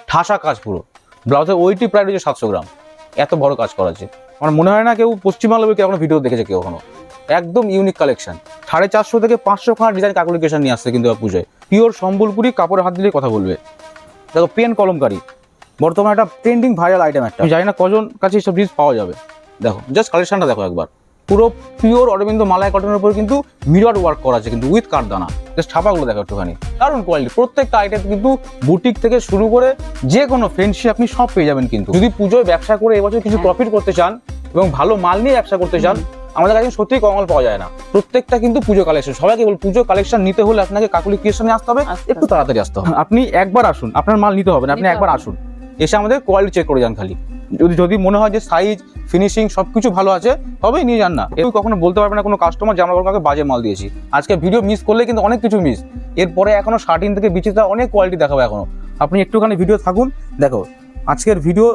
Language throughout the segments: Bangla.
ঠাসা কাজ পুরো। ব্লাউজের ওয়েটই প্রায় রয়েছে 700 গ্রাম, এত বড় কাজ করা আছে। আমার মনে হয় না কেউ পশ্চিমবাংলায় কেউ এখনো ভিডিও দেখেছে কেউ এখনো। একদম ইউনিক কালেকশন। 450 থেকে 500 খানা ডিজাইন কাকুলি ক্রিয়েশন নিয়ে আসছে কিন্তু পুজোয়। পিওর সম্বলপুরি, কাপড়ে হাত দিলে কথা বলবে। দেখো পেন কলমকারি, বর্তমানে একটা ট্রেন্ডিং ভাইরাল আইটেম একটা। আমি জানি না কজন কাছে এইসব জিনিস পাওয়া যাবে। দেখো জাস্ট কালেকশনটা দেখো একবার, পুরো পিওর অরবিন্দ মালাই কটনের উপর কিন্তু মিরর ওয়ার্ক করা আছে কিন্তু উইথ কাঠদানা। জাস্ট ছাপাগুলো দেখো একটুখানি, দারুণ কোয়ালিটি। প্রত্যেকটা আইটেম কিন্তু বুটিক থেকে শুরু করে যে কোনো ফ্যান্সি আপনি সব পেয়ে যাবেন কিন্তু। যদি পুজোয় ব্যবসা করে এবছর কিছু প্রফিট করতে চান এবং ভালো মাল নিয়ে ব্যবসা করতে চান, আমাদের কাছে সত্যিই কমাল পাওয়া যায় না। প্রত্যেকটা কিন্তু পুজো কালেকশন। সবাইকে বল পুজো কালেকশন নিতে হলে আপনাকে কাকুলি ক্রিয়েশনে আসতে হবে, একটু তাড়াতাড়ি আসতে হবে। আপনি একবার আসুন, আপনার মাল নিতে হবে না, আপনি একবার আসুন, এসে আমাদের কোয়ালিটি চেক করে যান খালি। যদি মনে হয় যে সাইজ ফিনিশিং সবকিছু ভালো আছে তবেই নিয়ে যান না। কেউ কখনো বলতে পারবে না কোনো কাস্টমার যে আমরা কাউকে বাজে মাল দিয়েছি। আজকে ভিডিও মিস করলে কিন্তু অনেক কিছু মিস। এরপরে এখনো 13 থেকে বিচিত্রা অনেক কোয়ালিটি দেখাবো এখনো। আপনি একটুখানি ভিডিও থাকুন, দেখো আজকের ভিডিও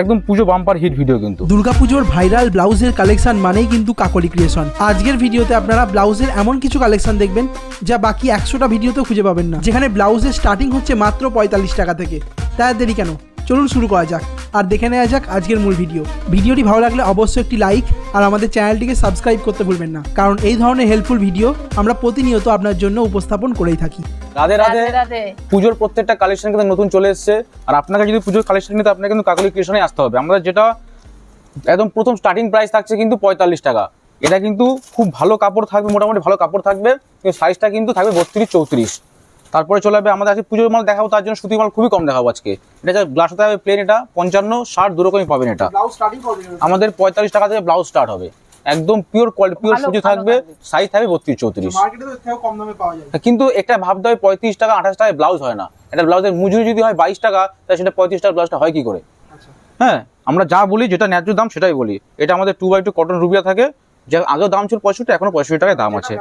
একদম পুজো বাম্পার হিট ভিডিও কিন্তু। দুর্গাপুজোর ভাইরাল ব্লাউজের কালেকশন মানেই কিন্তু কাকলি ক্রিয়েশন। আজকের ভিডিওতে আপনারা ব্লাউজের এমন কিছু কালেকশন দেখবেন যা বাকি 100টা ভিডিওতেও খুঁজে পাবেন না, যেখানে ব্লাউজের স্টার্টিং হচ্ছে মাত্র 45 টাকা থেকে। তাই আর দেরি কেন, চলুন শুরু করা যাক আর দেখে নেওয়া যাক আজকের মূল ভিডিও। ভিডিওটি ভালো লাগলে অবশ্যই একটি লাইক আর আমাদের চ্যানেলটিকে সাবস্ক্রাইব করতে ভুলবেন না, কারণ এই ধরনের হেল্পফুল ভিডিও আমরা প্রতিনিয়ত আপনার জন্য উপস্থাপন করেই থাকি। রাধে রাধে। পুজোর প্রত্যেকটা কালেকশন কিন্তু নতুন চলে এসেছে। আর আপনাকে যদি পুজোর কালেকশন নিতে আপনাকে কিন্তু কাকলি ক্রিয়েশনে আসতে হবে। আমরা যেটা একদম প্রথম স্টার্টিং প্রাইস থাকছে কিন্তু 45 টাকা। এটা কিন্তু খুব ভালো কাপড় থাকবে, মোটামুটি ভালো কাপড় থাকবে। সাইজটা কিন্তু থাকবে 32-34। তারপরে চলে যাবে আমাদের আজকে পুজোর মাল দেখাবো, তার জন্য সুতির মাল খুবই কম দেখাবো আজকে। এটা যা ব্লাউজ হতে হবে প্লেন, এটা 55-60 দুরকমই পাবেন। এটা আমাদের 45 টাকা থেকে ব্লাউজ স্টার্ট হবে। একদম পিওর কোয়ালিটি, পিওর সুতি থাকবে, সাইজ থাকবে 32-34। কিন্তু একটা ভাবতে হয় 35 টাকা 28 টাকায় ব্লাউজ হয় না। এটা ব্লাউজের মজুরি যদি হয় 22 টাকা, তাহলে সেটা 35 টাকা ব্লাউজটা হয় কি করে? হ্যাঁ, আমরা যা বলি যেটা ন্যায্য দাম সেটাই বলি। এটা আমাদের 2x2 কটন রুবিয়া থাকে, যে আগেও দাম ছিল 65, এখনো 65 টাকায় দাম আছে,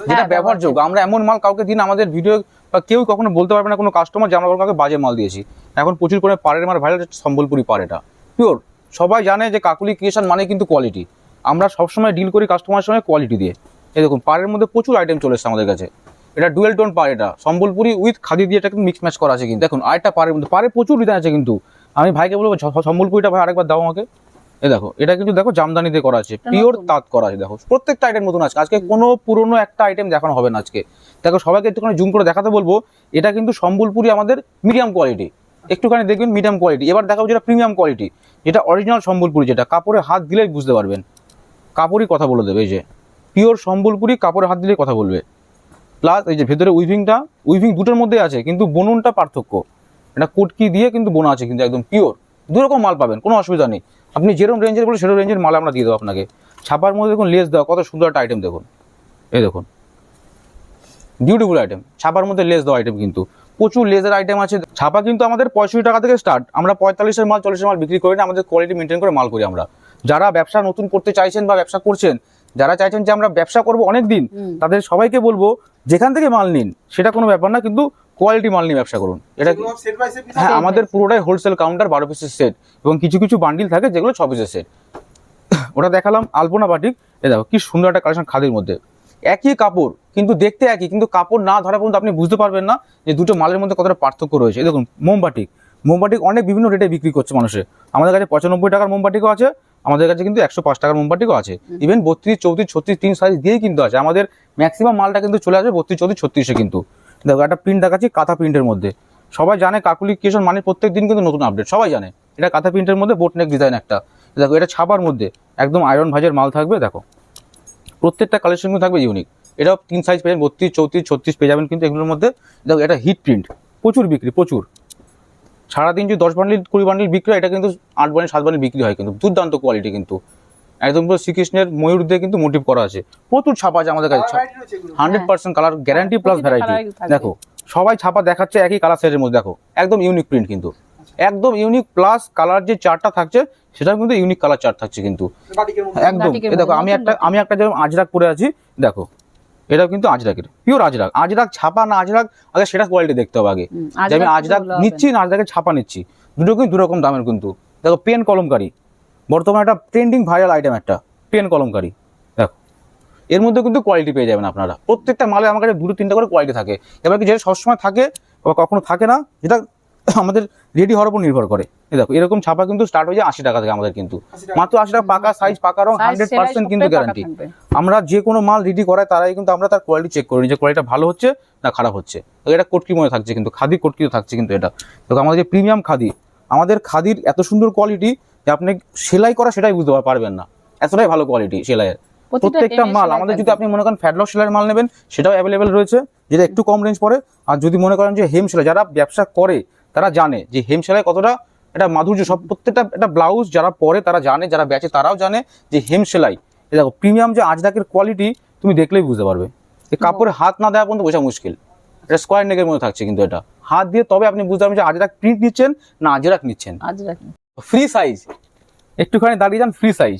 যেটা ব্যবহারযোগ্য। আমরা এমন মাল কাউকে দিন আমাদের ভিডিও বা কেউ কখনো বলতে পারবে না কোনো কাস্টমার যে আমরা কাউকে বাজে মাল দিয়েছি। এখন প্রচুর করে পাড়ের মাল ভাইরাল, সম্বলপুরি পাড়, এটা পিওর। সবাই জানে যে কাকুলি ক্রিয়েশন মানে কিন্তু কোয়ালিটি। আমরা সবসময় ডিল করি কাস্টমারের সঙ্গে কোয়ালিটি দিয়ে। এই দেখুন পাড়ের মধ্যে প্রচুর আইটেম চলে এসছে আমাদের কাছে। এটা ডুয়েল টোন পাড়, এটা সম্বলপুরি উইথ খাদি দিয়ে এটা মিক্স ম্যাচ করা আছে কিন্তু। দেখুন আরেকটা পাড়ের মধ্যে পাড়ে প্রচুর ডিজাইন আছে কিন্তু। আমি ভাইকে বলবো সম্বলপুরিটা ভাই আরেকবার দাও আমাকে। এই দেখো এটা কিন্তু দেখো জামদানি দিয়ে করা আছে, পিওর তাঁত করা আছে। দেখো প্রত্যেকটা আইটেম নতুন আছে। আজকে কোনো পুরনো একটা আইটেম দেখানো হবে না আজকে। দেখো সবাইকে একটুখানি জুম করে দেখাতে বলবো। এটা কিন্তু সম্বলপুরি আমাদের মিডিয়াম কোয়ালিটি, একটুখানি দেখবেন মিডিয়াম কোয়ালিটি। এবার দেখাবো যেটা প্রিমিয়াম কোয়ালিটি, যেটা অরিজিনাল সম্বলপুরি, যেটা কাপড়ে হাত দিলেই বুঝতে পারবেন, কাপড়ই কথা বলে দেবে। এই যে পিওর সম্বলপুরি, কাপড়ে হাত দিলেই কথা বলবে। প্লাস এই যে ভেতরে উইভিং দুটোর মধ্যে আছে, কিন্তু বুননটা পার্থক্য। এটা কুটকি দিয়ে কিন্তু বোনা আছে কিন্তু একদম পিওর। দুরকম মাল পাবেন, কোনো অসুবিধা নেই। আপনি যেরকম রেঞ্জের বলে সেরকম রেঞ্জের মাল আমরা দিয়ে দেবো আপনাকে। ছাপার মধ্যে দেখুন লেস দেওয়া, কত সুন্দর একটা আইটেম দেখুন। এই দেখুন বিউটিফুল আইটেম, ছাপার মধ্যে লেস দেওয়া আইটেম কিন্তু প্রচুর লেজের আইটেম আছে। ছাপা কিন্তু আমাদের 65 টাকা থেকে স্টার্ট। আমরা 45-এর মাল 40-এর মাল বিক্রি করি না, আমাদের কোয়ালিটি মেনটেন করে মাল করি আমরা। যারা ব্যবসা নতুন করতে চাইছেন বা ব্যবসা করছেন, যারা চাইছেন যে আমরা ব্যবসা করবো অনেক দিন, তাদের সবাইকে বলবো যেখান থেকে মাল নিন সেটা কোনো ব্যাপার না, কিন্তু কোয়ালিটি মাল নিয়ে ব্যবসা করুন। এটা হ্যাঁ, আমাদের পুরোটাই হোলসেল কাউন্টার, 12 পিসের সেট, এবং কিছু কিছু বান্ডিল থাকে যেগুলো 6 পিসের সেট। ওটা দেখালাম আলপনা বাটিক। এ দেখো কি সুন্দর একটা কালেকশন, খাদির মধ্যে একই কাপড় কিন্তু দেখতে একই, কিন্তু কাপড় না ধরা পর্যন্ত আপনি বুঝতে পারবেন না যে দুটো মালের মধ্যে কতটা পার্থক্য রয়েছে। দেখুন মোমবাটিক অনেক বিভিন্ন রেটে বিক্রি করছে মানুষে। আমাদের কাছে 95 টাকার মোমবাটিকও আছে, আমাদের কাছে কিন্তু 105 টাকার মোমবাটিকও আছে। ইভেন 32, 34, 36, 3 সাইজ দিয়েই কিন্তু আছে। আমাদের ম্যাক্সিমাম মালটা কিন্তু চলে আসবে 32, 34, 36-এ কিন্তু। দেখো একটা প্রিন্ট দেখাচ্ছি কাঁথা প্রিন্টের মধ্যে। সবাই জানে কাকুলি ক্রিয়েশন মানে প্রত্যেক দিন কিন্তু নতুন আপডেট, সবাই জানে। এটা কাঁথা প্রিন্টের মধ্যে বোটনেক ডিজাইন একটা। দেখো এটা ছাপার মধ্যে একদম আয়রন ভাজের মাল থাকবে। দেখো প্রত্যেকটা কালেকশন কিন্তু থাকবে ইউনিক। এটাও 3 সাইজ পেয়ে যাবেন, 32, 34, 36 পেয়ে যাবেন কিন্তু এগুলোর মধ্যে। দেখো এটা হিট প্রিন্ট, প্রচুর বিক্রি, প্রচুর। সারাদিন যদি 10 বান্ডিল 20 বান্ডিল বিক্রি হয়, এটা কিন্তু 8 বান্ডিল 7 বান্ডিল বিক্রি হয় কিন্তু। দুর্দান্ত কোয়ালিটি কিন্তু, একদম পুরো শ্রীকৃষ্ণের ময়ূর দিয়ে কিন্তু মোটিভ করা আছে। প্রচুর ছাপা আছে আমাদের কাছে, 100% কালার গ্যারান্টি প্লাস ভ্যারাইটি। দেখো সবাই ছাপা দেখাচ্ছে একই কালার সেটের মধ্যে। দেখো একদম ইউনিক প্রিন্ট কিন্তু, একদম ইউনিক, প্লাস কালার যে চার্টটা থাকছে সেটাও কিন্তু ইউনিক কালার চার্ট থাকছে কিন্তু একদম। দেখো আমি একটা যেমন আজরাক পরে আছি, দেখো এটাও কিন্তু আজরাকের, পিওর আজরাক ছাপা না আজরাক, আগে সেটা কোয়ালিটি দেখতে হবে আগে, যে আমি আজরাক নিচ্ছি না আজরাকের ছাপা নিচ্ছি। দুটো কিন্তু দুরকম দামের কিন্তু। দেখো পেন কলমকারি, বর্তমানে একটা ট্রেন্ডিং ভাইরাল আইটেম একটা পেন কলমকারি। দেখো এর মধ্যে কিন্তু কোয়ালিটি পেয়ে যাবেন আপনারা। প্রত্যেকটা মালে আমার কাছে 2-3টা করে কোয়ালিটি থাকে। এবার কি যেটা সবসময় থাকে বা কখনো থাকে না, যেটা আমাদের রেডি হওয়ার উপর নির্ভর করে। এই দেখো এরকম ছাপা কিন্তু স্টার্ট হয়ে যায় 80 টাকা থেকে আমাদের, কিন্তু মাত্র 80 টাকা। পাকা সাইজ, পাকা রং, 100% কিন্তু গ্যারান্টি। আমরা যে কোনো মাল রেডি করাই তারাই কিন্তু আমরা তার কোয়ালিটি চেক করি যে কোয়ালিটিটা ভালো হচ্ছে না খারাপ হচ্ছে। এটা কোটকি মনে থাকছে, কিন্তু খাদি কোটকি থাকছে কিন্তু এটা। দেখো আমাদের যে প্রিমিয়াম খাদি, আমাদের খাদির এত সুন্দর কোয়ালিটি যে আপনি সেলাই করা সেটাই বুঝতে পারবেন না, এতটাই ভালো কোয়ালিটি সেলাইয়ের। প্রত্যেকটা মাল আমাদের, যদি আপনি মনে করেন ফ্যাডলক সেলাইয়ের মাল নেবেন সেটাও অ্যাভেলেবেল রয়েছে, যেটা একটু কম রেঞ্জ পড়ে। আর যদি মনে করেন যে হেম সেলাই, যারা ব্যবসা করে তারা জানে যে হেম সেলাই কতটা এটা মাধুর্য। সব প্রত্যেকটা একটা ব্লাউজ যারা পরে তারা জানে, যারা বেচে তারাও জানে যে হেম সেলাই। এই দেখো প্রিমিয়াম যে আজরাকের কোয়ালিটি তুমি দেখলেই বুঝতে পারবে। এই কাপড়ে হাত না দেওয়া পর্যন্ত বোঝা মুশকিল। এটা স্কোয়ার নেকের মধ্যে থাকছে, কিন্তু এটা হাত দিয়ে তবে আপনি বুঝতে পারবেন যে আজরাক প্রিন্ট নিচ্ছেন না আজরাক নিচ্ছেন। ফ্রি সাইজ, একটুখানি দাঁড়িয়ে যান, ফ্রি সাইজ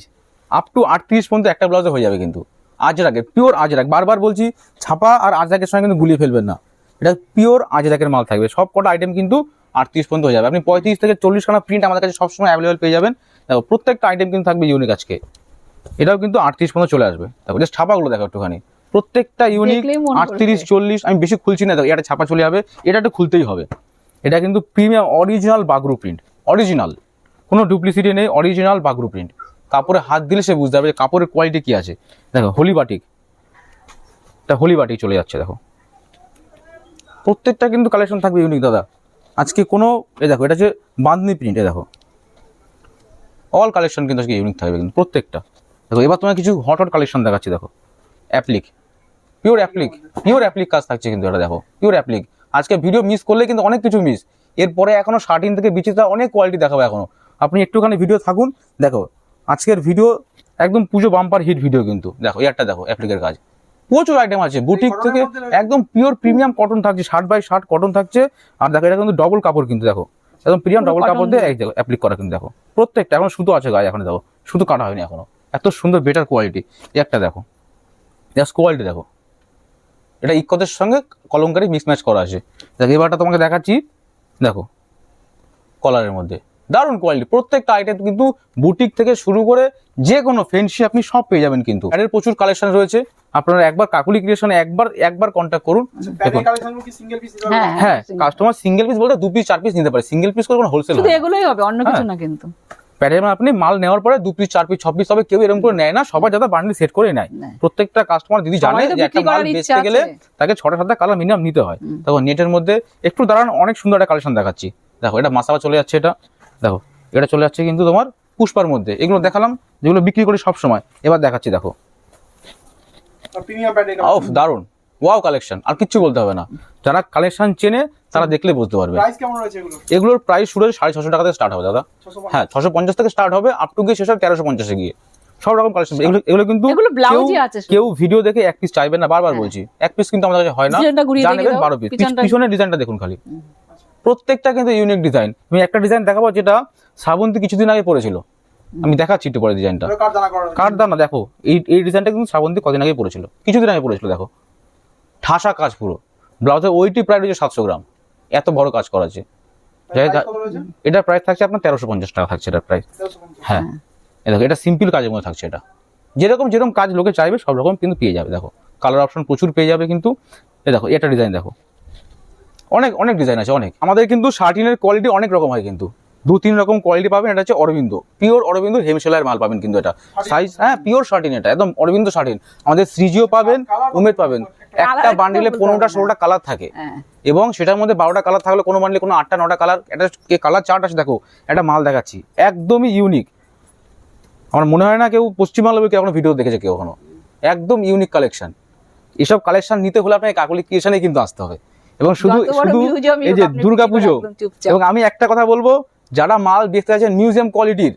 আপ টু 38 পর্যন্ত একটা ব্লাউজে হয়ে যাবে কিন্তু। আজরাকের পিওর আজরাক, বারবার বলছি ছাপা আর আজরাকের সঙ্গে কিন্তু গুলিয়ে ফেলবেন না, এটা পিওর আজরাকের মাল থাকবে। সব কটা আইটেম কিন্তু 38 পর্যন্ত হয়ে যাবে। আপনি 35 থেকে 40 খানা প্রিন্ট আমাদের কাছে সবসময় অ্যাভেলেবেল পেয়ে যাবেন। দেখো প্রত্যেকটা আইটেম কিন্তু থাকবে ইউনিক আজকে, এটাও কিন্তু 38 পর্যন্ত চলে আসবে। দেখো জাস্ট ছাপাগুলো দেখো একটুখানি, প্রত্যেকটা ইউনিক 38 40। আমি বেশি খুলছি না, দেখো এটা ছাপা চলে যাবে, এটা একটু খুলতেই হবে। এটা কিন্তু premium original Bagru print, original, কোনো ডুপ্লিসিটি নেই, অরিজিনাল বাগরু প্রিন্ট। কাপড়ে হাত দিলে সে বুঝতে পারবে কাপড়ের কোয়ালিটি কি আছে। দেখো হোলি বাটিক, এটা হোলি বাটিক চলে যাচ্ছে। দেখো প্রত্যেকটা কিন্তু কালেকশন থাকবে ইউনিক দাদা আজকে। কোনো এই দেখো এটা হচ্ছে বাঁধনি প্রিন্ট, এ দেখো অল কালেকশন কিন্তু আজকে ইউনিক থাকবে কিন্তু প্রত্যেকটা। দেখো এবার তোমার কিছু হট হট কালেকশন দেখাচ্ছি। দেখো applique, pure applique, pure applique কাজ থাকছে কিন্তু এটা। দেখো পিওর অ্যাপ্লিক, আজকে ভিডিও মিস করলে কিন্তু অনেক কিছু মিস। এরপরে এখনো 13 থেকে বিচিত্রা অনেক কোয়ালিটি দেখাবো এখনো, আপনি একটুখানি ভিডিও থাকুন। দেখো আজকের ভিডিও একদম পুজো বাম্পার হিট ভিডিও কিন্তু। দেখো একটা দেখো অ্যাপ্লিকের কাজ, প্রচুর আইটেম আছে বুটিক থেকে, একদম পিওর প্রিমিয়াম কটন থাকছে, 60/60 কটন থাকছে। আর দেখো এটা কিন্তু ডবল কাপড় কিন্তু, দেখো একদম প্রিমিয়াম ডবল কাপড় দিয়ে দেখো অ্যাপ্লিক করা কিন্তু। দেখো প্রত্যেকটা এখন সুতো আছে গায়ে, এখন দেখো সুতো কাটা হয়নি এখনো, এত সুন্দর বেটার কোয়ালিটি। একটা দেখো জাস্ট কোয়ালিটি দেখো, এটা ইকোদের সঙ্গে কলমকারি মিক্স ম্যাচ করা আছে। দেখো এবারটা তোমাকে দেখাচ্ছি, দেখো কলারের মধ্যে দারুণ কোয়ালিটি। প্রত্যেকটা আইটেম কিন্তু বুটিক থেকে শুরু করে যে কোনো ফ্যান্সি আপনি সব পেয়ে যাবেন কিন্তু। এর প্রচুর কালেকশন রয়েছে, আপনারা একবার কাকুলি ক্রিয়েশনে একবার কন্ট্যাক্ট করুন। দেখুন হ্যাঁ, কাস্টমার সিঙ্গেল পিস বলতে 2 পিস 4 পিস নিতে পারে, সিঙ্গেল পিস করে কোনো হোলসেল শুধু এগুলোই হবে, অন্য কিছু না কিন্তু। প্যাটার্ন আপনি মাল নেওয়ার পরে 2 পিস 4 পিস 6 পিস হবে, কেউ এরকম করে নেয় না, সবাই যারা বান্ডিল সেট করে নেয়। প্রত্যেকটা কাস্টমার দিদি জানে যে একটা মাল বেচতে গেলে তাকে 6টা-7টা কালার মিনিমাম নিতে হয়। দেখো নেটের মধ্যে একটু দাঁড়ান, অনেক সুন্দর একটা কালেকশন দেখাচ্ছি। দেখো এটা মাসাবা চলে যাচ্ছে, এটা দেখো এটা চলে যাচ্ছে কিন্তু তোমার পুষ্পার মধ্যে। এগুলো দেখালাম যেগুলো বিক্রি করি সব সময়, এবার দেখাচ্ছি। দেখো দারুন ওয়াও কালেকশন, আর কিচ্ছু বলতে হবে না, যারা কালেকশন চেনে তারা দেখলে বুঝতে পারবে। এগুলোর প্রাইস শুরু 650 টাকা থেকে স্টার্ট হবে দাদা। হ্যাঁ 650 থেকে স্টার্ট হবে, আপ টু গিয়ে শেষ হবে 1350 গিয়ে। সব রকম কালেকশন এগুলো কিন্তু কেউ ভিডিও দেখে এক পিস চাইবেন না, বারবার বলছি এক পিস কিন্তু আমাদের কাছে হয় না, জানেন 12 পিস। পিছনের ডিজাইনটা দেখুন খালি, প্রত্যেকটা কিন্তু ইউনিক ডিজাইন। আমি একটা ডিজাইন দেখাবো যেটা শ্রাবন্তী কিছুদিন আগে পড়েছিল, আমি দেখাচ্ছি একটু পরে ডিজাইনটা। কাঠদানা দেখো, এই ডিজাইনটা কিন্তু শ্রাবন্তী কদিন আগে পড়েছিল, কিছুদিন আগে পড়েছিল। দেখো ঠাসা কাজ পুরো, ব্লাউজের ওয়েটই প্রায় রয়েছে 700 গ্রাম, এত বড় কাজ করা আছে। এটার প্রাইস থাকছে আপনার 1350 টাকা থাকছে এটার প্রাইস। হ্যাঁ দেখো এটা সিম্পল কাজের মধ্যে থাকছে, এটা যেরকম কাজ লোকে চাইবে সব রকম কিন্তু পেয়ে যাবে। দেখো কালার অপশন প্রচুর পেয়ে যাবে কিন্তু। এই দেখো এটা ডিজাইন, দেখো অনেক ডিজাইন আছে অনেক। আমাদের কিন্তু শার্টিনের কোয়ালিটি অনেক রকম হয় কিন্তু, 2-3 রকম কোয়ালিটি পাবেন। এটা হচ্ছে অরবিন্দ, পিওর অরবিন্দ হেম সেলাইয়ের মাল পাবেন কিন্তু। এটা সাইজ হ্যাঁ পিওর শার্টিন, এটা একদম অরবিন্দ শার্টিন। আমাদের সৃজিও পাবেন, উমেদ পাবেন। একটা বান্ডিলে 15টা-16টা কালার থাকে, এবং সেটার মধ্যে 12টা কালার থাকলে কোনো বান্ডিলে কোনো 8টা-9টা কালার। এটা কালার চার্ট আছে, দেখো একটা মাল দেখাচ্ছি একদমই ইউনিক। আমার মনে হয় না কেউ পশ্চিমবাংলা কেউ এখনো ভিডিও দেখেছে কেউ এখনো, একদম ইউনিক কালেকশন। এসব কালেকশন নিতে হলে আপনাকে কাকুলি ক্রিয়েশনে কিন্তু আসতে হবে। এবং শুধু এই যে দুর্গাপুজো, এবং আমি একটা কথা বলবো, যারা মাল দেখতে যাচ্ছেন মিউজিয়াম কোয়ালিটির,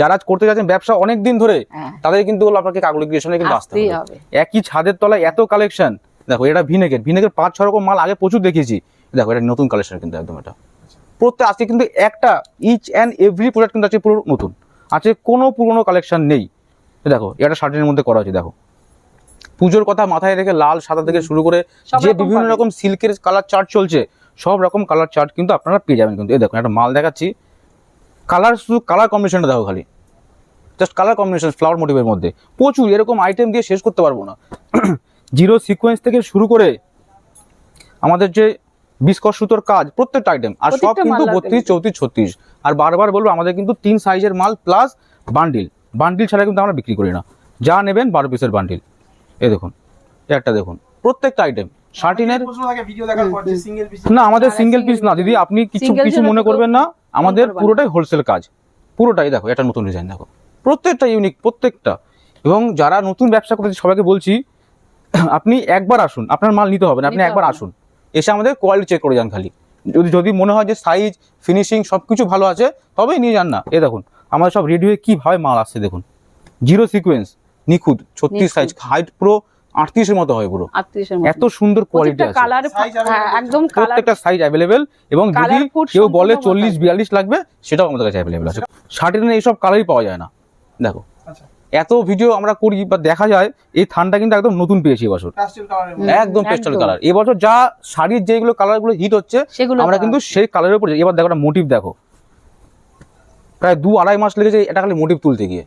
যারা করতে যাচ্ছেন ব্যবসা অনেক দিন ধরে, তাদের কিন্তু আপনাকে কাকুলি ক্রিয়েশনে কিন্তু আসতে হবে। একই ছাদের তলায় এত কালেকশন। দেখো এটা ভিনেগের 5-6 রকম মাল আগে প্রচুর দেখিয়েছি। দেখো এটা নতুন কালেকশন কিন্তু একদম। এটা প্রত্যেক আজকে কিন্তু একটা ইচ অ্যান্ড এভরি প্রোডাক্ট কিন্তু আছে পুরো নতুন আছে, কোনো পুরোনো কালেকশন নেই। দেখো এটা শার্টের মধ্যে করা আছে। দেখো পুজোর কথা মাথায় রেখে লাল সাদা থেকে শুরু করে যে বিভিন্ন রকম সিল্কের কালার চার্ট চলছে, সব রকম কালার চার্ট কিন্তু আপনারা পেয়ে যাবেন কিন্তু। এই দেখো একটা মাল দেখাচ্ছি, কালার শুধু কালার কম্বিনেশনটা দেখো খালি, জাস্ট কালার কম্বিনেশন ফ্লাওয়ার মোটিভের মধ্যে প্রচুর এরকম আইটেম দিয়ে শেষ করতে পারবো না। জিরো সিকোয়েন্স থেকে শুরু করে আমাদের যে বিস্কস সুতোর কাজ প্রত্যেকটা আইটেম, আর সব প্রত্যেকটা কিন্তু মাল 32, 34, 36। আর বারবার বলবো আমাদের কিন্তু 3 সাইজের মাল প্লাস বান্ডিল ছাড়া কিন্তু আমরা বিক্রি করি না। যা নেবেন 12 পিসের বান্ডিল। এই দেখুন, একটা দেখুন, প্রত্যেকটা আইটেম শার্টিনের। না, আমাদের সিঙ্গেল পিস না দিদি, আপনি কিছু Single কিছু জন্য মনে তো করবেন না, আমাদের করবেন না। পুরোটাই হোলসেল কাজ, পুরোটাই। দেখো এটা নতুন ডিজাইন, দেখো প্রত্যেকটা ইউনিক, প্রত্যেকটা। এবং যারা নতুন ব্যবসা করতে সবাইকে বলছি, আপনি একবার আসুন, আপনার মাল নিতে হবে না, আপনি নিতে একবার হবে না। আসুন, এসে আমাদের কোয়ালিটি চেক করে যান খালি। যদি মনে হয় যে সাইজ ফিনিশিং সবকিছু ভালো আছে, তবেই নিয়ে যান না। এই দেখুন আমাদের সব রেডি হয়ে কিভাবে মাল আসছে, দেখুন জিরো সিকোয়েন্স, নিখুঁত 36 সাইজ, হাইট পুরো 38-এর মতো হয় পুরো। 38 এর মতো। এত সুন্দর কোয়ালিটি প্রত্যেকটা আছে, কালার, হ্যাঁ একদম কালার। প্রত্যেকটা সাইজ অ্যাভেলেবেল। এবং যদি Colour code কেউ বলে সম্পূর্ণ 40-42 লাগবে, সেটাও আমাদের কাছে অ্যাভেলেবেল আছে। শার্টের এইসব কালারই পাওয়া যায় না। দেখো এত ভিডিও আমরা করি বা দেখা যায়, এই থানটা কিন্তু একদম নতুন পেয়েছি এবছর, একদম পেস্টাল কালার। এবছর যা শাড়ির যেগুলো কালারগুলো হিট হচ্ছে, সেগুলো আমরা কিন্তু সেই কালারের উপর। এবার দেখো একটা মোটিভ, দেখো প্রায় 2-2.5 মাস লেগেছে এটা খালি মোটিভ তুলতে গিয়ে।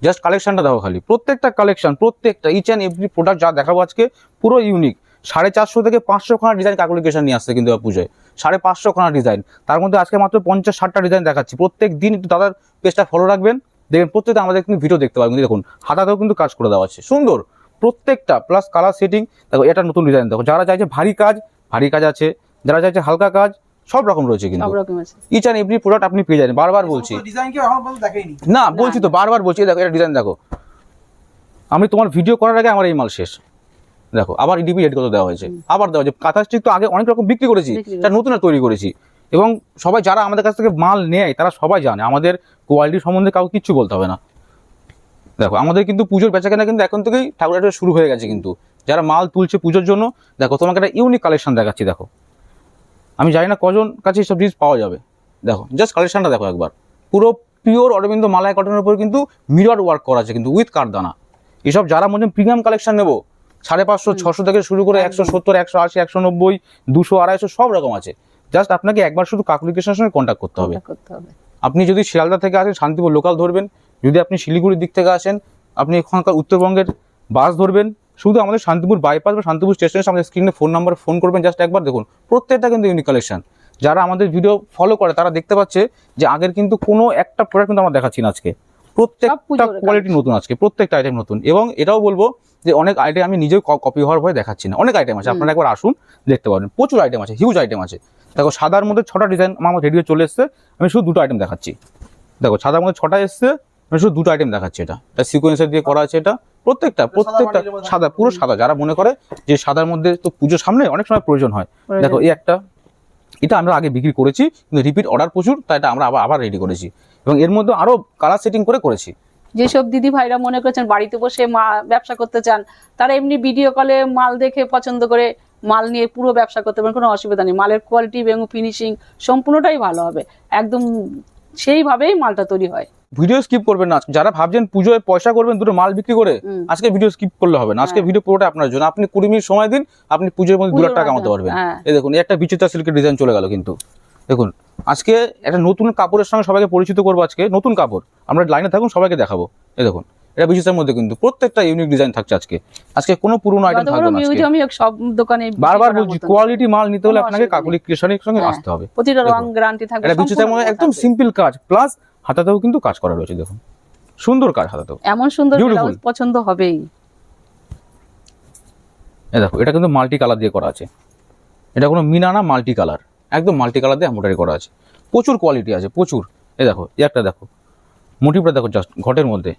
জাস্ট কালেকশনটা দেখো খালি, প্রত্যেকটা কালেকশন, প্রত্যেকটা ইচ অ্যান্ড এভরি প্রোডাক্ট যা দেখাবো আজকে পুরো ইউনিক। 450 থেকে 500 খানা ডিজাইন কাকুলি ক্রিয়েশন নিয়ে আসছে কিন্তু পুজোয়, 550 খানা ডিজাইন। তার মধ্যে আজকে মাত্র 50-60টা ডিজাইন দেখাচ্ছি। প্রত্যেক দিন একটু দাদার পেজটা ফলো রাখবেন, দেখবেন প্রত্যেকটা আমাদের কিন্তু ভিডিও দেখতে পাবেন। দেখুন হাতাতেও কিন্তু কাজ করে দেওয়া আছে সুন্দর প্রত্যেকটা, প্লাস কালার সেটিং। দেখো এটা নতুন ডিজাইন, দেখো যারা চাইছে ভারী কাজ আছে, যারা চাইছে হালকা কাজ, সব রকম রয়েছে কিন্তু। সব রকম আছে। ইচ অ্যান্ড এভরি প্রোডাক্ট আপনি পেয়ে যাবেন। বারবার বলছি, না বলছি তো, বারবার বলছি। দেখো এটা ডিজাইন দেখো, আমি তোমার ভিডিও করার আগে আমার এই মাল শেষ। দেখো আবার ডিপি রেড কত দেওয়া হয়েছে, আবার দেওয়া হয়েছে। কাঁথা স্টিক তো আগে অনেক রকম বিক্রি করেছি, এটা নতুন তৈরি করেছি। এবং সবাই যারা আমাদের কাছ থেকে মাল নেয় তারা সবাই জানে আমাদের কোয়ালিটি সম্বন্ধে কাউকে কিচ্ছু বলতে হবে না। দেখো আমাদের কিন্তু পুজোর বেচাকেনা কিন্তু এখন থেকেই ঠাকুরের শুরু হয়ে গেছে কিন্তু। যারা মাল তুলছে পুজোর জন্য, দেখো তোমাকে একটা ইউনিক কালেকশন দেখাচ্ছি। দেখো আমি জানি না কজন কাছে সব জিনিস পাওয়া যাবে। দেখো জাস্ট কালেকশনটা দেখো একবার, পুরো পিওর অরবিন্দ মালাই কটনের উপর কিন্তু মিরর ওয়ার্ক করা আছে কিন্তু উইথ কারদানা। এসব যারা মনে প্রিমিয়াম কালেকশন নেবো, 550-600 থেকে শুরু করে 170, 180, 190, 200, 250 সব রকম আছে। জাস্ট আপনাকে একবার শুধু কাকুলি ক্রিয়েশনের সঙ্গে কন্ট্যাক্ট করতে হবে। আপনি যদি শিয়ালদা থেকে আসেন শান্তিপুর লোকাল ধরবেন, যদি আপনি শিলিগুড়ির দিক থেকে আসেন আপনি এখানকার উত্তরবঙ্গের বাস ধরবেন, শুধু আমাদের শান্তিপুর বাইপাস বা শান্তিপুর স্টেশনে আমাদের স্ক্রিনে ফোন নাম্বার ফোন করবেন। জাস্ট একবার দেখুন প্রত্যেকটা কিন্তু ইউনিক কালেকশন। যারা আমাদের ভিডিও ফলো করে তারা দেখতে পাচ্ছে যে আগের কিন্তু কোনো একটা প্রোডাক্ট কিন্তু আমরা দেখাচ্ছি না আজকে, প্রত্যেকটা কোয়ালিটি নতুন আজকে, প্রত্যেকটা আইটেম নতুন। এবং এটাও বলবো যে অনেক আইটেম আমি নিজেও কপি হওয়ার ভয়ে দেখাচ্ছি না, অনেক আইটেম আছে, আপনারা একবার আসুন দেখতে পাবেন, প্রচুর আইটেম আছে, হিউজ আইটেম আছে। দেখো সাদার মধ্যে 6টা ডিজাইন আমার রেডিও চলে এসছে, আমি শুধু 2টো আইটেম দেখাচ্ছি। দেখো সাদার মধ্যে 6টা এসছে, আমি শুধু 2টো আইটেম দেখাচ্ছি। এটা সিকোয়েন্সের দিয়ে করা আছে, এটা প্রত্যেকটা সাদা, পুরো সাদা। যারা মনে করে যে সাদার মধ্যে তো পুজোর সামনে অনেক সময় প্রয়োজন হয়, দেখো এই একটা, এটা আমরা আগে বিক্রি করেছি কিন্তু রিপিট অর্ডার প্রচুর, তাই এটা আমরা আবার রেডি করেছি। এবং এর মধ্যে আরো কালার সেটিং করেছি। যেসব দিদি ভাইরা মনে করছেন বাড়িতে বসে ব্যবসা করতে চান, তারা এমনি ভিডিও কলে মাল দেখে পছন্দ করে মাল নিয়ে পুরো ব্যবসা করতে পারেন, কোনো অসুবিধা নেই। মালের কোয়ালিটি এবং ফিনিশিং সম্পূর্ণটাই ভালো হবে, একদম সেইভাবেই মালটা তৈরি হয়। ভিডিও স্কিপ করবেন না। যারা ভাবছেন পুজোয় পয়সা করবেন দুটো মাল বিক্রি করে, আজকে ভিডিও স্কিপ করলে হবে না। আজকে ভিডিও পুরোটা আপনার জন্য। আপনি 20 মিনিট সময় দিন, আপনি পুজোর মধ্যে 2 লাখ টাকা কামাতে পারবেন। এই দেখুন এই একটা বিচিত্রা সিল্কের ডিজাইন চলে গেল কিন্তু। দেখুন আজকে একটা নতুন কাপড়ের সঙ্গে সবাইকে পরিচিত করবো। আজকে নতুন কাপড়, আমরা লাইনে থাকুন সবাইকে দেখাবো। এই দেখুন এটা বিচিত্রার মধ্যে কিন্তু প্রত্যেকটা ইউনিক ডিজাইন থাকছে আজকে কোনো পুরনো আইটেম থাকবে না। সব দোকানে বারবার বলছি কোয়ালিটি মাল নিতে হলে আপনাকে কাকুলি ক্রিয়েশনের সঙ্গে আসতে হবে। প্রতিটা রং গ্যারান্টি থাকবে। এটা বিচিত্রার মধ্যে একদম সিম্পল কাজ, প্লাস হাতাতেও কিন্তু কাজ করা রয়েছে। দেখুন সুন্দর কাজ, হাতাতেও এমন সুন্দর ব্লাউজ পছন্দ হবেই। এই দেখো এটা কিন্তু মাল্টি কালার দিয়ে করা আছে, এটা কোনো মিনা না, মাল্টি কালার, একদম মাল্টি কালার দিয়ে এমব্রয়ডারি করা আছে। প্রচুর কোয়ালিটি আছে, প্রচুর। এই দেখো এই একটা দেখো মোটিভটা দেখো, জাস্ট ঘটের মধ্যে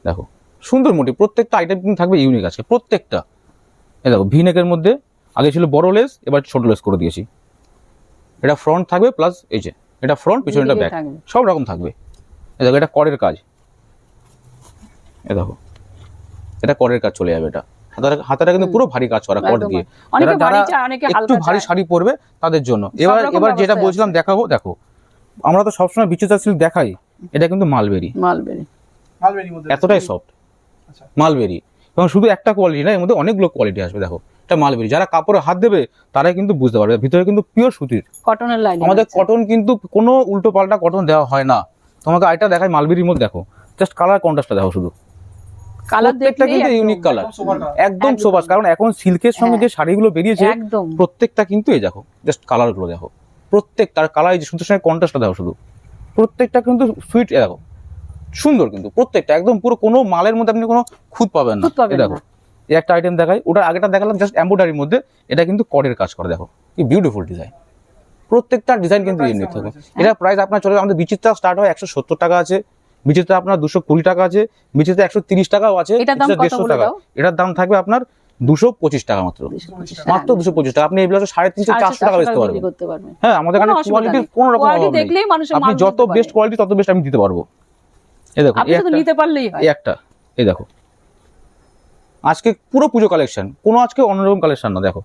দেখো সুন্দর মোটিভ। প্রত্যেকটা আইটেম কিন্তু থাকবে ইউনিক আছে প্রত্যেকটা। এই দেখো ভিনেকের মধ্যে আগে ছিল বড় লেস, এবার ছোট লেস করে দিয়েছি। এটা ফ্রন্ট থাকবে, প্লাস এই যে এটা ফ্রন্ট, পিছনেটা ব্যাক, সব রকম থাকবে। এই দেখো এটা করের কাজ, এই দেখো এটা করের কাজ চলে যাবে। এটা হাতাটা কিন্তু পুরো ভারী কাজ করা কর দিয়ে, যারা একটু ভারী শাড়ি পরবে তাদের জন্য। এবার যেটা বলছিলাম দেখাবো, দেখো আমরা তো সবসময় বিচিত্রা সিল্ক দেখাই, এটা কিন্তু মালবেরি, এতটাই সফট মালবেরি। এবং শুধু একটা কোয়ালিটি না, এর মধ্যে অনেকগুলো কোয়ালিটি আসবে। দেখো এটা মালবেরি, যারা কাপড়ে হাত দেবে তারাই কিন্তু বুঝতে পারবে, ভিতরে কিন্তু পিওর সুতির কটনের লাইন। আমাদের কটন কিন্তু কোনো উল্টো পাল্টা কটন দেওয়া হয় না। তোমাকে আইটা দেখাই মালবেরির মধ্যে, দেখো জাস্ট কালার কন্ট্রাস্টটা দেখো, শুধু কালার প্রত্যেকটা দেখলেই কিন্তু ইউনিক কালার, একদম সোবাস। কারণ এখন সিল্কের সঙ্গে যে শাড়িগুলো বেরিয়েছে একদম প্রত্যেকটা কিন্তু এই দেখো জাস্ট কালার গুলো দেখো, প্রত্যেকটার কালার যে সুন্দর সঙ্গে কন্ট্রাস্টটা দেখো, শুধু প্রত্যেকটা কিন্তু সুইট দেখো, সুন্দর কিন্তু প্রত্যেকটা একদম পুরো কোনো মালের মধ্যে আপনি কোনো খুঁত পাবেন না। খুঁত পাবেন এই দেখো না। এই একটা আইটেম দেখাই, ওটা আগেটা দেখালাম জাস্ট এমব্রয়ডারির মধ্যে, এটা কিন্তু কডের কাজ করে, দেখো কি বিউটিফুল ডিজাইন, প্রত্যেকটা ডিজাইন কিন্তু ইউনিক থাকে। এটা প্রাইস আপনার চলে আমাদের বিচিত্রা স্টার্ট হয় 170 টাকা আছে, বিচিত্রা আপনার 220 টাকা আছে, বিচিত্রা 130 টাকাও আছে, এটার দাম কত 150 বলে টাকা। দাও? এটার দাম থাকবে আপনার 225 টাকা মাত্র, 225 টাকা। আপনি এই ব্লাউজ 350 400 টাকা বেচতে পারবেন। করতে পারবেন। হ্যাঁ, আমাদের কোনো কাছে অসুবিধা কোয়ালিটির নেই। কোনো রকম কোয়ালিটি অভাব নেই। দেখলেই মানুষের আপনি মাল যত বুঝতে বেস্ট পারে। কোয়ালিটি তত বেস্ট আমি দিতে পারবো। এই দেখো আপনি শুধু নিতে পারলেই হয়। এই একটা, এই দেখো আজকে পুরো পুজো কালেকশন, কোনো আজকে অন্যরকম কালেকশন না। দেখো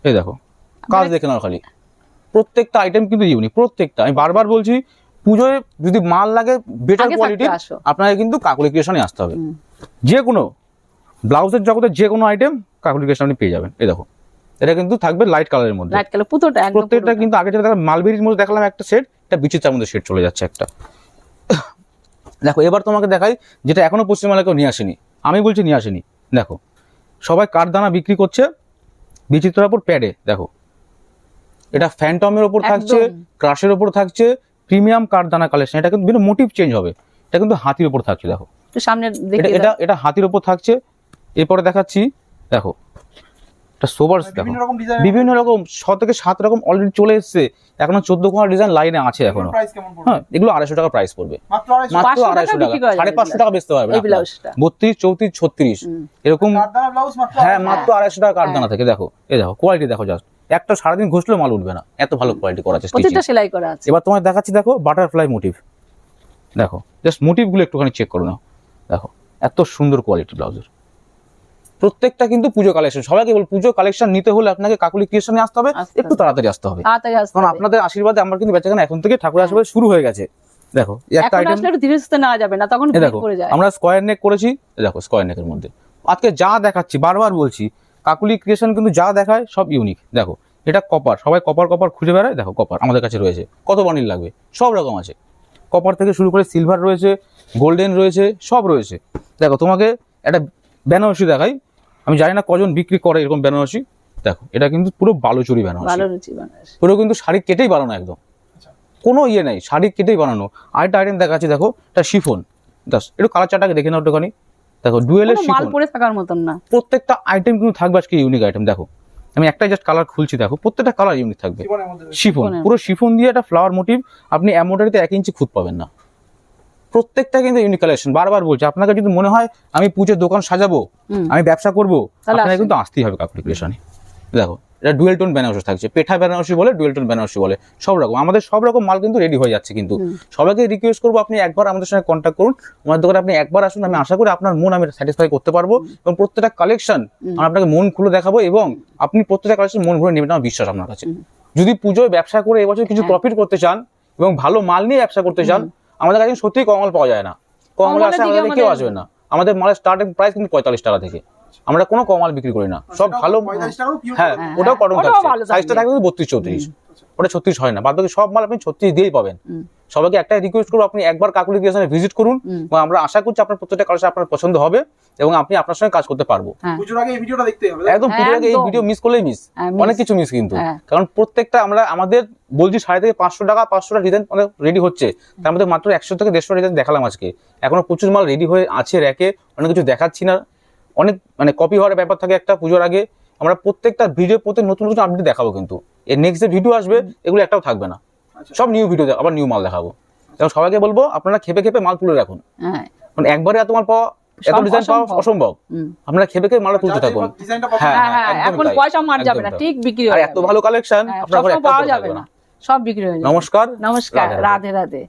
এই দেখো কাজ দেখে নাও খালি, প্রত্যেকটা আইটেম কিন্তু ইউনিক, প্রত্যেকটা। আমি বারবার বলছি, পুজোয় যদি মাল লাগে বেটার আগে কোয়ালিটি, থাকতে আসো। আপনাকে কিন্তু কাকুলি ক্রিয়েশনে আসতে হবে। যে কোনো ব্লাউজের জগতে যে কোনো আইটেম কাকুলি ক্রিয়েশন আপনি পেয়ে যাবেন। এই দেখো এটা কিন্তু থাকবে লাইট কালারের মধ্যে, লাইট কালার পুতোটা একদম প্রত্যেকটা পুরোটা। কিন্তু আগে যেটা দেখলাম মালবেরির মধ্যে দেখালাম একটা সেট, এটা বিচিত্রার মধ্যে সেট চলে যাচ্ছে একটা। দেখো এবার তোমাকে দেখাই যেটা এখনো পশ্চিমবাংলায় কেউ নিয়ে আসেনি, আমি বলছি নিয়ে আসেনি। দেখো সবাই কাঠদানা বিক্রি করছে বিচিত্রার উপর প্যাডে, দেখো এটা ফ্যান্টমের ওপর থাকছে, একদম। ক্রাশের ওপর থাকছে, প্রিমিয়াম কাঠদানা কালেকশন। এটা কিন্তু বিভিন্ন মোটিভ চেঞ্জ হবে, এটা কিন্তু হাতির ওপর থাকছে। দেখো একটু সামনে এটা দেখিয়ে এটা দাও। এটা হাতির ওপর থাকছে। এরপরে দেখাচ্ছি, দেখো এটা সোবার্স, দেখো বিভিন্ন রকম ডিজাইন, বিভিন্ন রকম 6 থেকে 7 রকম অলরেডি চলে এসেছে, এখনো 14 কোনা ডিজাইন লাইনে আছে এখনো। প্রাইস কেমন পড়বে? হ্যাঁ, এগুলো 250 টাকা প্রাইস পড়বে, মাত্র 250 মাত্র 500 টাকা 250 বিক্রি করা টাকা, যাবে 550 টাকা বেচতে পারবেন এই আপনারা। ব্লাউজটা। 32 34 36 এরকম। কাঠদানা ব্লাউজ মাত্র হ্যাঁ, 250 মাত্র 250 টাকা কাঠদানা থেকে। দেখো এই দেখো কোয়ালিটি দেখো, জাস্ট একটা সারাদিন ঘষলেও মাল উঠবে না, এত ভালো কোয়ালিটি করা আছে স্টিচিং। প্রত্যেকটা সেলাই করা আছে। এবার তোমায় দেখাচ্ছি, দেখো বাটারফ্লাই মোটিভ, দেখো জাস্ট মোটিভগুলো একটুখানি চেক করে নাও। দেখো এত সুন্দর কোয়ালিটি ব্লাউজের, প্রত্যেকটা কিন্তু পুজো কালেকশন। সবাইকে বল, পুজো কালেকশন নিতে হলে আপনাকে কাকুলি ক্রিয়েশনে আসতে হবে, আসতে একটু হবে। তাড়াতাড়ি আসতে হবে, তাড়াতাড়ি আসতে কারণ হবে। আপনাদের আশীর্বাদে আমার কিন্তু বেচাকেনা এখন থেকে ঠাকুরের আশীর্বাদ শুরু হয়ে গেছে। দেখো এই একটা এখন আইটেম, আসলে একটু ধীরে সুস্থে নেওয়া যাবে না, তখন এই ভিড় দেখো পড়ে যায়। আমরা স্কোয়ার নেক করেছি। এই দেখো স্কোয়ার নেকের মধ্যে আজকে যা দেখাচ্ছি, বারবার বলছি, কাকুলি ক্রিয়েশন কিন্তু যা দেখায় সব ইউনিক। দেখো এটা কপার, সবাই কপার কপার খুঁজে বেড়ায়, দেখো কপার আমাদের কাছে রয়েছে, কত বান্ডিল লাগবে সব রকম আছে। কপার থেকে শুরু করে সিলভার রয়েছে, গোল্ডেন রয়েছে, সব রয়েছে। দেখো তোমাকে একটা বেনারসি দেখাই, আমি জানি না কজন বিক্রি করে এরকম বেনারসি। দেখো এটা কিন্তু পুরো বালুচুরি বেনারসি, ভালো রুচি বানাস। পুরো কিন্তু শাড়ি কেটেই বানানো, একদম কোনো ইয়ে নেই, শাড়ি কেটেই বানানো। আরেকটা আইটেম দেখাচ্ছি, দেখো এটা শিফন, জাস্ট একটু কালার চারটাকে দেখে নাও একটুখানি। দেখো ডুয়েলের কোনো মাল শিফন, পরে থাকার মতন না। প্রত্যেকটা আইটেম কিন্তু থাকবে আজকে ইউনিক আইটেম। দেখো আমি একটাই জাস্ট কালার খুলছি, দেখো প্রত্যেকটা কালার ইউনিক থাকবে। জীবনের মধ্যে রয়েছে। শিফন, শিফনের। পুরো শিফন দিয়ে একটা ফ্লাওয়ার মোটিভ, আপনি এমব্রয়ডারিতে 1 ইঞ্চি খুঁত পাবেন না। প্রত্যেকটা কিন্তু ইউনিক কালেকশন। বারবার বলছি, আপনাকে যদি মনে হয় আমি পুজোর দোকান সাজাবো, আমি ব্যবসা করবো, তাহলে আপনাকে আসেন। কিন্তু আসতেই হবে কাকুলি ক্রিয়েশনে। দেখো এটা ডুয়েল টোন বেনারসি থাকছে, পেঠা বেনারসি বলে, ডুয়েল টোন বেনারসি বলে, সব রকম আমাদের সব রকম মাল কিন্তু রেডি হয়ে যাচ্ছে। কিন্তু সবাইকে রিকোয়েস্ট করবো, আপনি একবার আমাদের সঙ্গে কন্ট্যাক্ট করুন, আমাদের দোকানে আপনি একবার আসুন, আমি আশা করি আপনার মন আমি স্যাটিসফাই করতে পারবো, এবং প্রত্যেকটা কালেকশন আমি আপনাকে মন খুলে দেখাবো, এবং আপনি প্রত্যেকটা কালেকশন মন ভরে নেবেন, আমার বিশ্বাস আপনার কাছে। যদি পুজোয় ব্যবসা করে এবছর কিছু প্রফিট করতে চান এবং ভালো মাল নিয়ে ব্যবসা করতে চান, আমাদের কাছে সত্যিই কম মাল পাওয়া যায় না, কম মাল আসে দিকে আমাদের কেউ আমাদের- আসবে না। আমাদের মালের স্টার্টিং প্রাইস কিন্তু 45 টাকা থেকে, আমরা কোনো কম মাল বিক্রি করি না, সব ভালো। 45 টাকারও পিওর হ্যাঁ, হ্যাঁ, ওটাও কটন ওটাও থাকছে, ভালো সাইজটা থাকবে। থাকবে 32 34, ওটা 36 হয় না, বাদ বাকি সব মাল আপনি 36 দিয়েই পাবেন। সবাইকে একটাই রিকোয়েস্ট করবো, আপনি একবার কাকুলি ক্রিয়েশনে ভিজিট করুন, এবং আমরা আশা করছি আপনার প্রত্যেকটা কালেকশন আপনার পছন্দ হবে, এবং আপনি আপনার সঙ্গে কাজ করতে পারবো। হ্যাঁ। পুজোর আগে এই ভিডিওটা দেখতে হবে। একদম পুজোর আগে এই একদম। ভিডিও মিস করলেই মিস, হ্যাঁ, miss। অনেক কিছু মিস কিন্তু। হ্যাঁ। কারণ প্রত্যেকটা আমরা আমাদের বলছি 5.5 থেকে 500 ডিজাইন রেডি হচ্ছে, তার মধ্যে মাত্র 100 থেকে 150 ডিজাইন দেখালাম আজকে, এখনো প্রচুর মাল রেডি হয়ে আছে র্যাকে, অনেক কিছু দেখাচ্ছি না, অনেক মানে কপি হওয়ার ব্যাপার থাকে একটা পুজোর আগে। আমরা প্রত্যেকটা ভিডিও প্রত্যেক নতুন নতুন আপডেট দেখাবো, কিন্তু এর নেক্সট যে ভিডিও আসবে এগুলো একটাও থাকবে না, সব নিউ ভিডিও, আবার নিউ মাল দেখাবো। এবং সবাইকে বলবো আপনারা খেপে খেপে মাল তুলে রাখুন, হ্যাঁ, কারণ একবারে এত মাল পাওয়া, এত সব ডিজাইন পাওয়া অসম্ভব। অসম্ভব। আপনারা খেপে খেপে মাল তুলতে থাকুন। ডিজাইনটা পছন্দ হ্যাঁ, হ্যাঁ, হ্যাঁ, একদম এখন তাই, পয়সা মার যাবে একদম না, তাই। ঠিক বিক্রি আর হয়ে এত যাবে। ভালো কালেকশন হ্যাঁ, আপনার সব ঘরে সময় একটা পাওয়া থাকবে যাবে না। না, সব বিক্রি হয়ে যাবে। নমস্কার, নমস্কার, রাধে রাধে। রাধে রাধে।